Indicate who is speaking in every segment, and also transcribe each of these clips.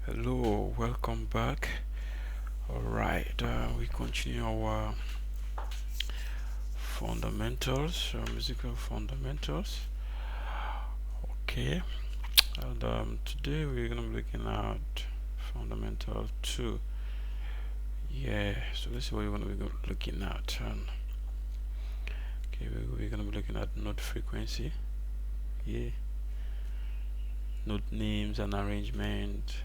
Speaker 1: Hello, welcome back. All right, we continue our fundamentals, musical fundamentals. Okay, and today we're gonna be looking at fundamental two. Yeah, so this is what we're gonna be looking at. Okay, we're gonna be looking at note frequency. Yeah, note names and arrangement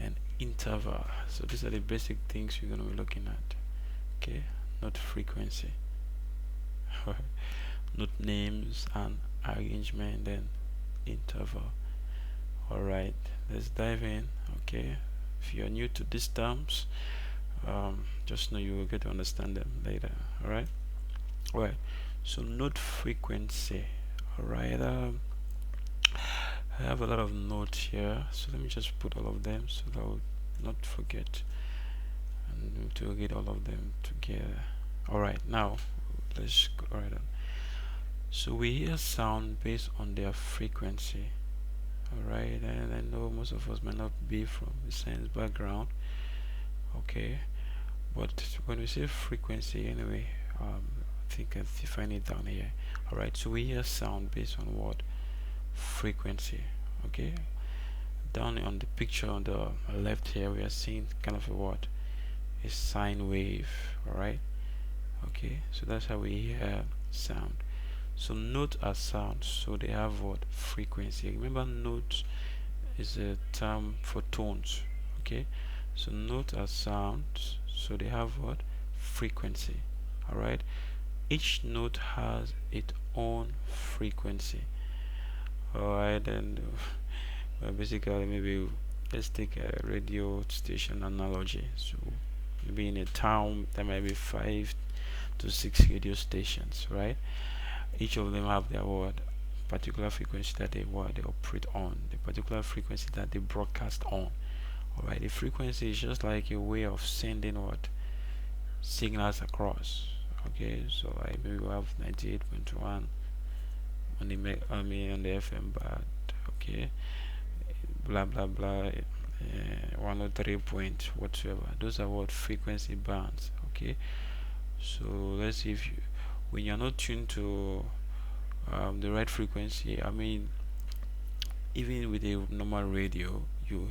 Speaker 1: and interval. So these are the basic things we're gonna be looking at. Okay, note frequency. Note names and arrangement and interval. Alright, let's dive in. Okay, if you're new to these terms, just know you will get to understand them later. Alright, right. So note frequency. Alright, I have a lot of notes here, so let me just put all of them so that I will not forget and to get all of them together. Alright, now let's go right on. So we hear sound based on their frequency. Alright, and I know most of us might not be from the science background. Okay, but when we say frequency, anyway, I think I define it down here. Alright, so we hear sound based on what? Frequency. Okay, down on the picture on the left here, we are seeing kind of a what? A sine wave. Alright, okay, so that's how we hear sound. So notes are sounds, so they have what? Frequency. Remember, notes is a term for tones. Okay, so notes are sounds, so they have what? Frequency. Alright, each note has its own frequency. Alright, and well, basically, maybe let's take a radio station analogy. So maybe in a town there might be 5 to 6 radio stations, right? Each of them have their what? Particular frequency that they operate on, the particular frequency that they broadcast on. Alright, the frequency is just like a way of sending what? Signals across. Okay, so like maybe we have 98.1 on the on the FM, but okay, blah blah blah, 103 point whatsoever. Those are what? Frequency bands. Okay, so let's see if you, when you're not tuned to the right frequency, I mean, even with a normal radio, you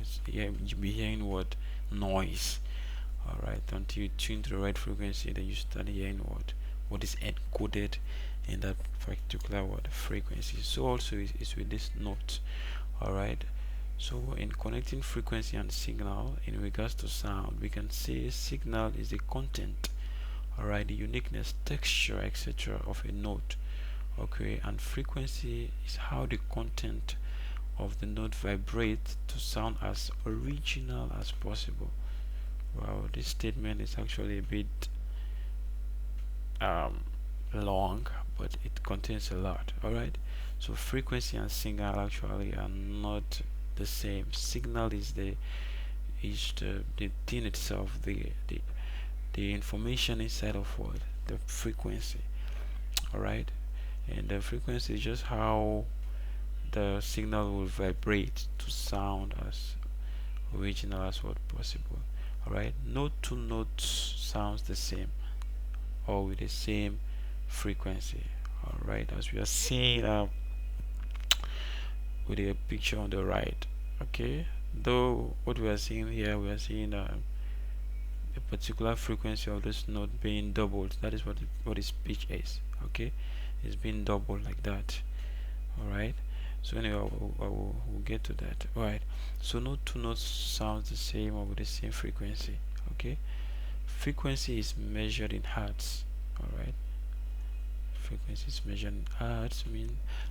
Speaker 1: be hearing what? Noise. Alright, until you tune to the right frequency, then you start hearing what is encoded in that particular what? Frequency. So also is with this note. Alright, so in connecting frequency and signal in regards to sound, we can say signal is the content, alright, the uniqueness, texture, etc. of a note. Okay, and frequency is how the content of the note vibrates to sound as original as possible. Wow, this statement is actually a bit um, long, but it contains a lot. Alright, so frequency and signal actually are not the same. Signal is the thing itself, the information inside of what? The frequency. Alright, and the frequency is just how the signal will vibrate to sound as original as what possible. Alright, note to note sounds the same or with the same frequency. Alright, as we are seeing with a picture on the right. Okay, though what we are seeing here, we are seeing a particular frequency of this note being doubled. That is what its pitch is. Okay, it's being doubled like that. Alright, so anyway, we'll get to that. Alright, so note to note sounds the same or with the same frequency. Okay, frequency is measured in hertz. Alright, frequency is measured in hertz.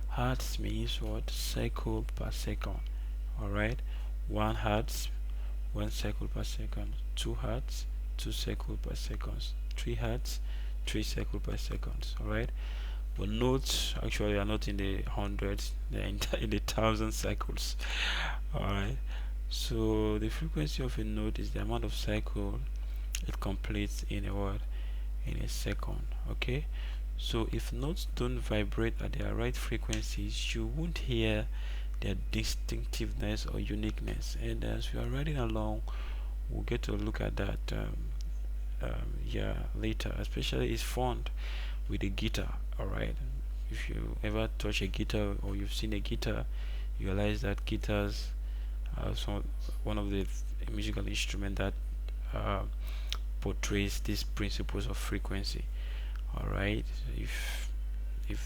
Speaker 1: Hertz means what? Cycle per second. Alright, 1 hertz, 1 cycle per second. 2 hertz, 2 cycle per second. 3 hertz, 3 cycle per second. Alright, but notes actually are not in the hundreds, they're in the thousand cycles. Alright, so the frequency of a note is the amount of cycle it completes in a word, in a second. Okay, so if notes don't vibrate at their right frequencies, you won't hear their distinctiveness or uniqueness. And as we are riding along, we'll get to look at that yeah, later. Especially it's fun with the guitar. All right, if you ever touch a guitar or you've seen a guitar, you realize that guitars are one of the musical instrument that uh, portrays these principles of frequency. All right, if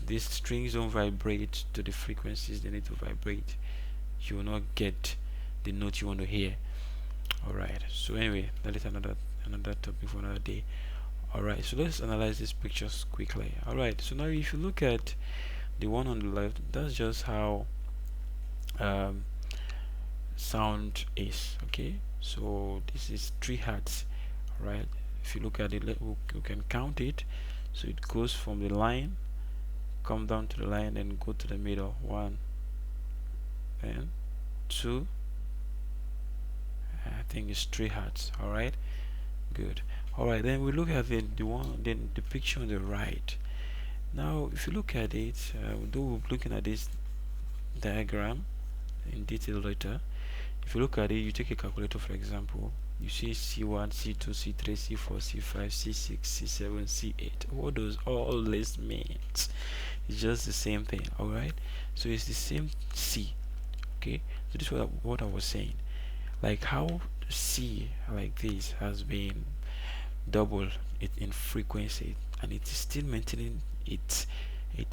Speaker 1: these strings don't vibrate to the frequencies they need to vibrate, you will not get the note you want to hear. All right, so anyway, that is another topic for another day. All right, so let's analyze these pictures quickly. All right, so now if you look at the one on the left, that's just how um, sound is. Okay, so this is 3 hertz. All right, if you look at it, we can count it. So it goes from the line, come down to the line, and go to the middle. 1 and 2. I think it's 3 hertz. All right, good. All right, then we look at the picture on the right. Now if you look at it, though we're looking at this diagram in detail later, if you look at it, you take a calculator, for example, you see C1, C2, C3, C4, C5, C6, C7, C8. What does all this mean? It's just the same thing. All right, so it's the same C. Okay, so this is what I was saying, like how C like this has been double it in frequency and it is still maintaining its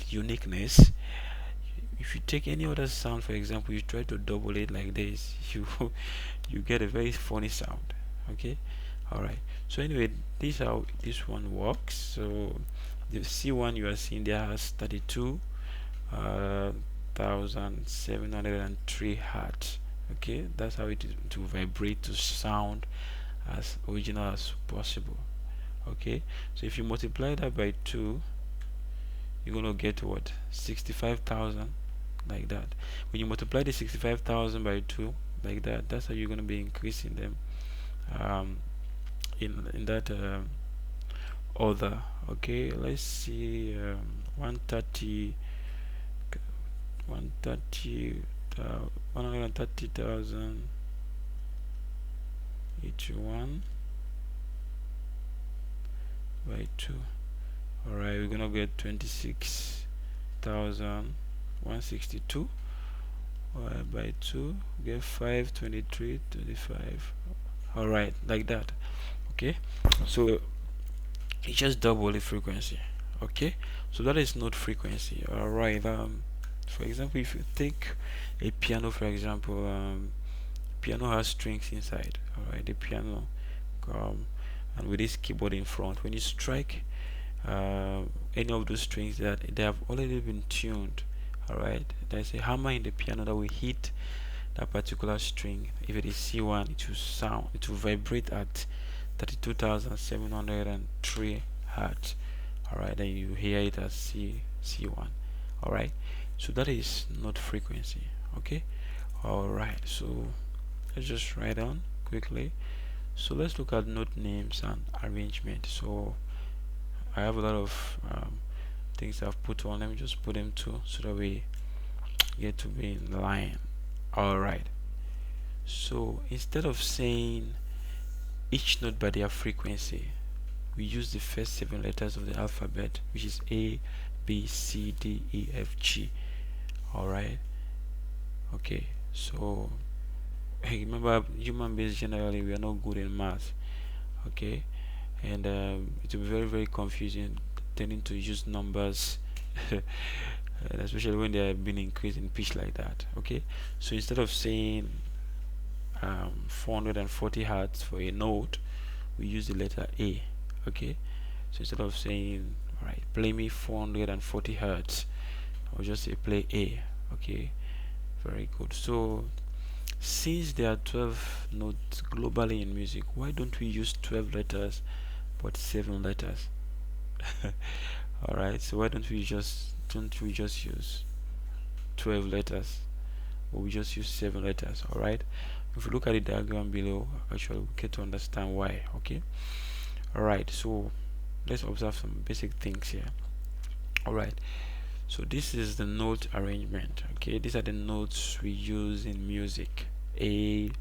Speaker 1: uniqueness. If you take any other sound, for example, you try to double it like this, you get a very funny sound. Okay, all right, so anyway, this is how this one works. So the C1 you are seeing there has 32,703 hertz. Okay, that's how it is to vibrate to sound as original as possible. Okay, so if you multiply that by 2, you're gonna get what? 65,000, like that. When you multiply the 65,000 by 2, like that, that's how you're gonna be increasing them in that order. Okay, let's see, 130 130,000 81 by 2. All right, we're gonna get 26,162 by 2, get 523 25. All right, like that. Okay, so it just double the frequency. Okay, so that is note frequency. All right, for example, if you take a piano, for example, piano has strings inside. All right, the piano and with this keyboard in front, when you strike any of those strings, that they have already been tuned. All right, there's a hammer in the piano that will hit that particular string. If it is C1, it will vibrate at 32,703 hertz. All right, then you hear it as C1. All right, so that is note frequency. Okay, all right, so let's just write down quickly. So let's look at note names and arrangement. So I have a lot of things I've put on. Let me just put them too, so that we get to be in line. All right, so instead of saying each note by their frequency, we use the first 7 letters of the alphabet, which is A, B, C, D, E, F, G. All right, okay, so remember, human beings generally, we are not good in math. Okay, and it will be very, very confusing tending to use numbers especially when they have been increased in pitch like that. Okay, so instead of saying 440 hertz for a note, we use the letter A. Okay, so instead of saying, all right, play me 440 hertz, I'll just say play A. Okay, very good. So since there are 12 notes globally in music, why don't we use 12 letters but 7 letters? All right, so why don't we just use 12 letters, or we just use 7 letters? All right, if you look at the diagram below, actually we get to understand why. Okay, all right, so let's observe some basic things here. All right, So this is the note arrangement. Okay, these are the notes we use in music. A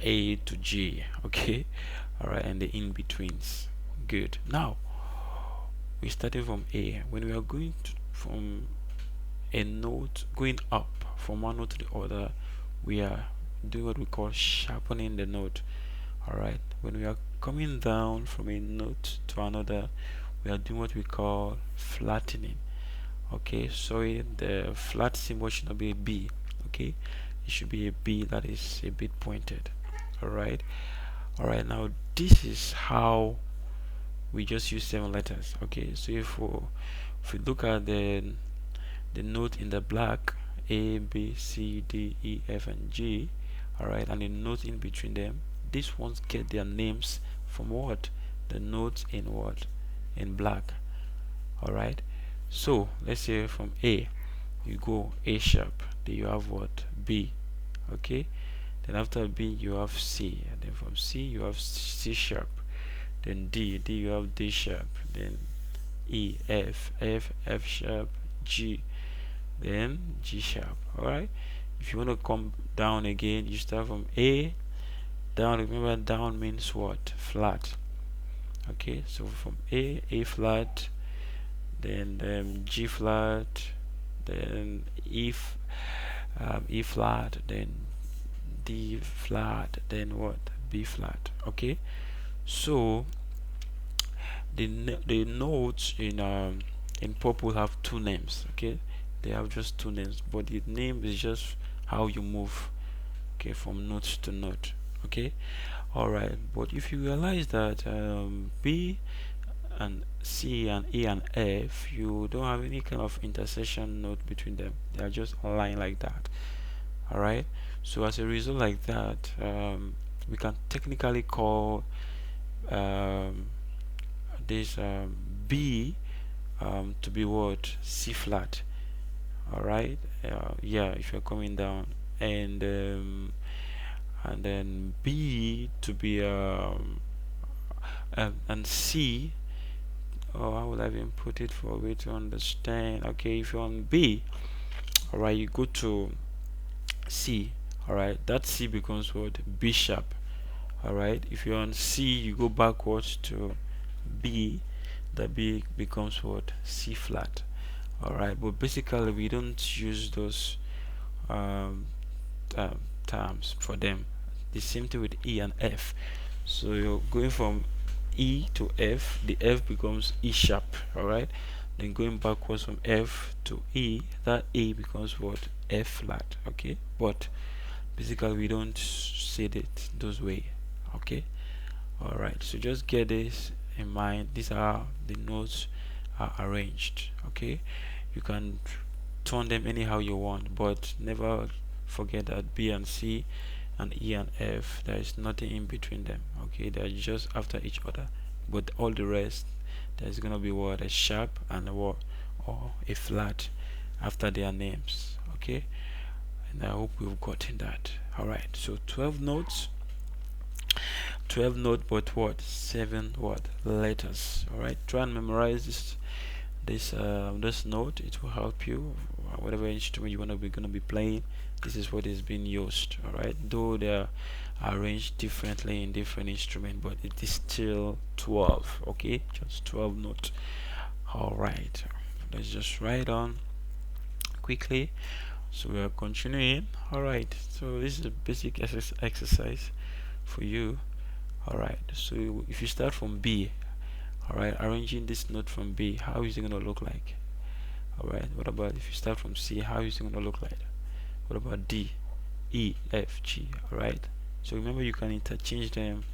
Speaker 1: to G. Okay, all right, and the in betweens. Good. Now we started from A. When we are going from a note going up from one note to the other, we are doing what we call sharpening the note. All right, when we are coming down from a note to another, we are doing what we call flattening. Okay, sorry, the flat symbol should not be a B. Okay, it should be a B that is a bit pointed. All right, now this is how we just use 7 letters. Okay, so if we look at the note in the black, A, B, C, D, E, F, and G, all right, and the note in between them, these ones get their names from what? The notes in what? In black. All right, so let's say from A you go A sharp, then you have what? B. Okay, then after B you have C, and then from C you have C sharp, then D you have D sharp, then E, F sharp, G, then G sharp. All right, if you want to come down again, you start from A down. Remember, down means what? Flat. Okay, so from A flat, then G flat, then E flat, then D flat, then what? B flat. Okay, so the notes in purple have two names. Okay, they have just two names, but the name is just how you move, okay, from note to note. Okay, all right, but if you realize that B and C and E and F, you don't have any kind of intersection note between them, they are just aligned like that. All right, so as a result like that, we can technically call um, this B to be what? C flat. All right, yeah, if you're coming down, and then B to be and C. Oh, how would I even put it for a way to understand? Okay, if you're on B, all right, you go to C. All right, that C becomes what? B sharp. All right, if you're on C, you go backwards to B. The B becomes what? C flat. All right, but basically we don't use those um, terms for them. The same thing with E and F. So you're going from E to F, the F becomes E sharp. All right, then going backwards from F to E, that A becomes what? F flat. Okay, but basically we don't say it those way. Okay, all right, so just get this in mind. These are the notes are arranged. Okay, you can turn them anyhow you want, but never forget that B and C and E and F, there is nothing in between them. Okay, they're just after each other, but all the rest, there's gonna be what? A sharp and a what? Or a flat after their names. Okay, and I hope we've gotten that. All right, so 12 notes, 12 note, but what? 7 what? Letters. All right, try and memorize this note. It will help you, whatever instrument you want to be gonna be playing. This is what is being used. All right, though they are arranged differently in different instruments, but it is still 12. Okay, just 12 notes. All right, let's just write on quickly. So we are continuing. All right, so this is a basic exercise for you. All right, so if you start from B, all right, arranging this note from B, how is it going to look like? All right, what about if you start from C, how is it going to look like? What about D, E, F, G? All right, so remember you can interchange them,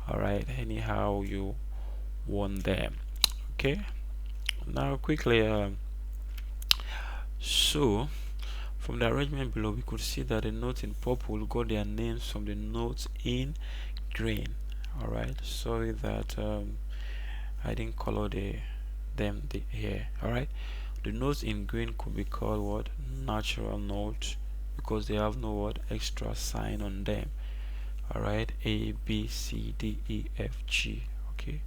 Speaker 1: all right, anyhow you want them. Okay, now quickly, so from the arrangement below, we could see that the notes in purple got their names from the notes in green. All right, sorry that I didn't color them here. All right, the notes in green could be called what? Natural notes, because they have no what? Extra sign on them. All right, A, B, C, D, E, F, G. Okay,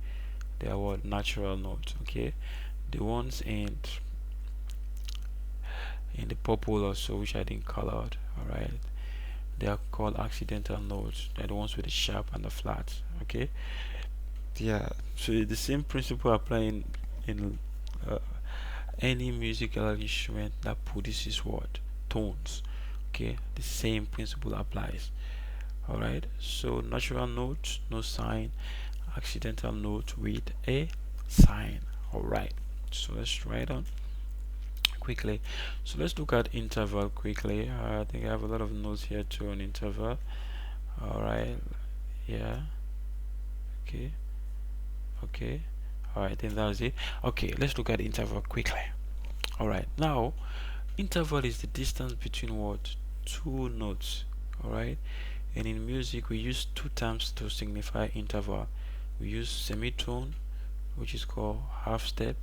Speaker 1: they are what? Natural notes. Okay, the ones in the purple or so, which I didn't call out. All right, they are called accidental notes. They're the ones with the sharp and the flat. Okay, yeah. So the same principle applying in uh, any musical instrument that produces what tones. Okay, the same principle applies. All right. So natural notes, no sign. Accidental note with a sign. All right. So let's write on quickly. So let's look at interval quickly. I think I have a lot of notes here too on interval. All right. Yeah. Okay. Okay. All right. I think that's it. Okay. Let's look at interval quickly. All right. Now, interval is the distance between what two notes. All right. And in music, we use two terms to signify interval. We use semitone, which is called half step,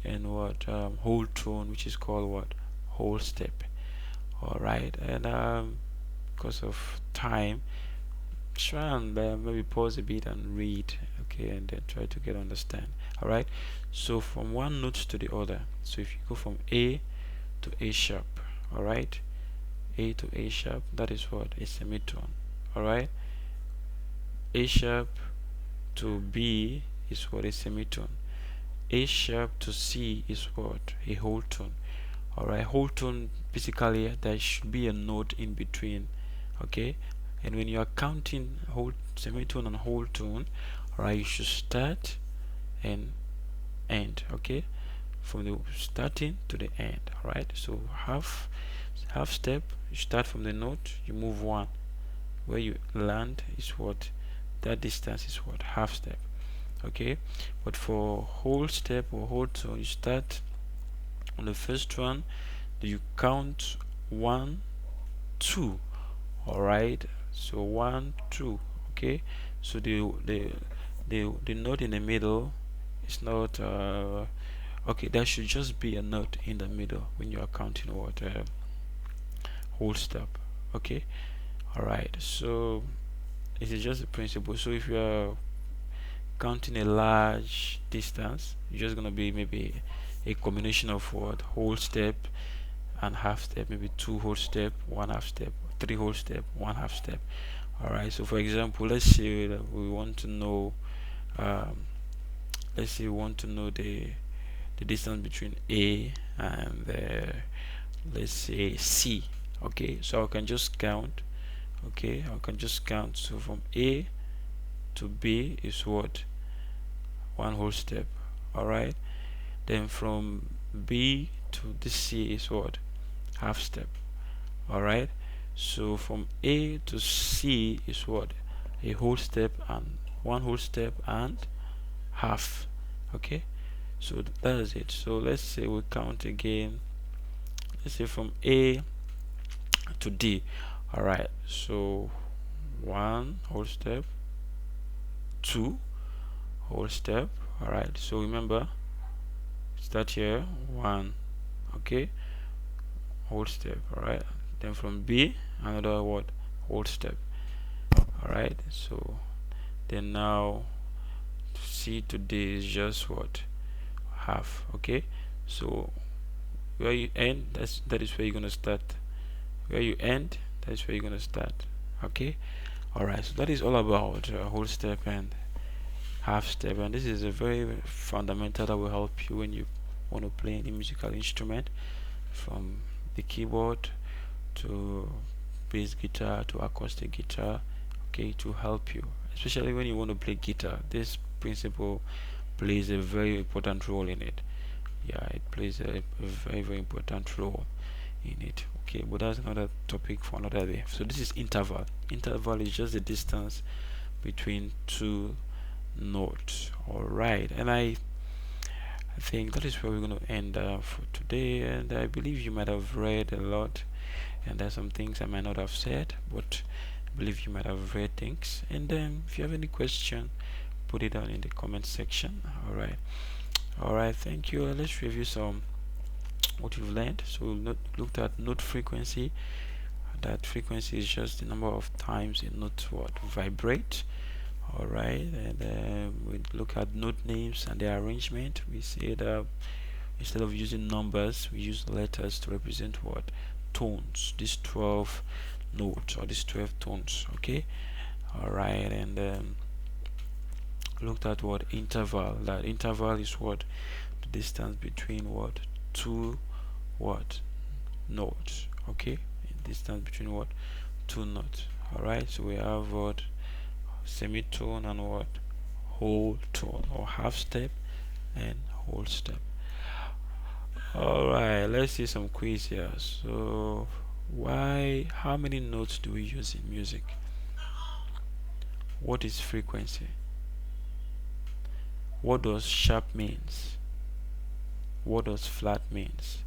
Speaker 1: and what whole tone, which is called what whole step. All right, and because of time, try and maybe pause a bit and read, okay, and then try to get understand. All right, so from one note to the other. So if you go from A to A sharp, all right, A to A sharp, that is what a semitone. All right, A sharp to B is what a semitone. A sharp to C is what a whole tone. Alright, whole tone, basically there should be a note in between. Okay, and when you are counting whole semitone and whole tone, alright, you should start and end. Okay, from the starting to the end. Alright, so half step, you start from the note, you move one. Where you land is what that distance is what half step. Okay, but for whole step or whole tone, you start on the first one, you count 1 2. All right, so 1 2. Okay, so the note in the middle is not okay, there should just be a note in the middle when you are counting what whole step. Okay, all right, so it is just a principle. So if you are counting a large distance, you're just gonna be maybe a combination of what whole step and half step, maybe two whole step, one half step, three whole step, one half step. All right, so for example, let's say that we want to know um, let's say we want to know the distance between A and let's say C. Okay, so I can just count. Okay, I can just count. So from A to B is what one whole step. All right, then from B to this C is what half step. All right, so from A to C is what a whole step and one whole step and half. Okay, so that is it. So let's say we count again. Let's say from A to D. All right, so one whole step, two whole step. All right, so remember, start here, one. Okay, whole step. All right, then from B another what whole step. All right, so then now C to D is just what half. Okay, so where you end, that is where you're gonna start. Where you end, that's where you're gonna start. Okay, all right, so that is all about whole step and half step, and this is a very fundamental that will help you when you want to play any musical instrument, from the keyboard to bass guitar to acoustic guitar. Okay, to help you, especially when you want to play guitar. This principle plays a very important role in it. Yeah, it plays a very important role in it. Okay, but that's another topic for another day. So this is interval. Interval is just the distance between two notes. All right, and I think that is where we're going to end for today. And I believe you might have read a lot, and there's some things I might not have said, but I believe you might have read things. And then if you have any question, put it down in the comment section. All right, thank you. Let's review some what you've learned. So we looked at note frequency. That frequency is just the number of times a note what vibrate. All right, and we look at note names and their arrangement. We said instead of using numbers, we use letters to represent what? Tones. These 12 notes or these 12 tones. Okay. All right. And looked at what? Interval. That interval is what? The distance between what? Two what? Notes. Okay. Distance between what? Two notes. All right. So we have what? Semitone and what? Whole tone, or half step and whole step. All right, let's see some quiz here. So how many notes do we use in music? What is frequency? What does sharp means? What does flat means?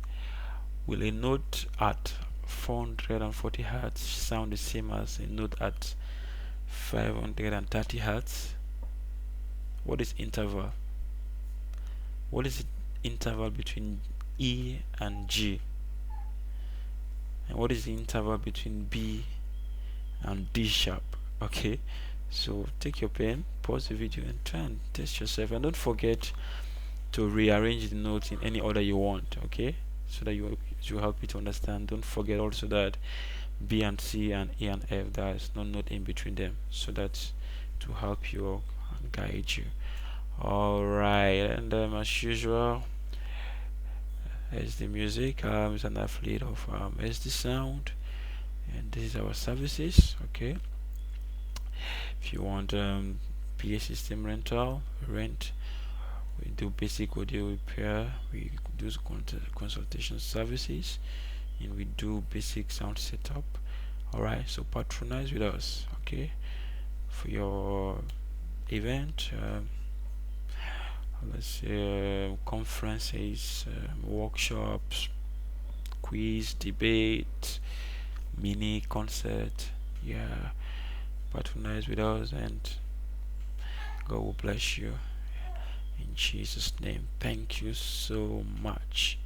Speaker 1: Will a note at 440 hertz sound the same as a note at 530 hertz? What is interval? What is the interval between E and G? And what is the interval between B and D sharp? Okay, so take your pen, pause the video, and try and test yourself. And don't forget to rearrange the notes in any order you want. Okay, so that you help you to understand. Don't forget also that B and C and E and F, there is no note in between them, so that to help you and guide you. All right, and as usual, SD Music is an affiliate of SD Sound, and this is our services. Okay, if you want PA system rental, rent, we do basic audio repair, we do consultation services, and we do basic sound setup. All right, so patronize with us. Okay, for your event, let's say conferences, workshops, quiz, debate, mini concert. Yeah, patronize with us, and God will bless you in Jesus' name. Thank you so much.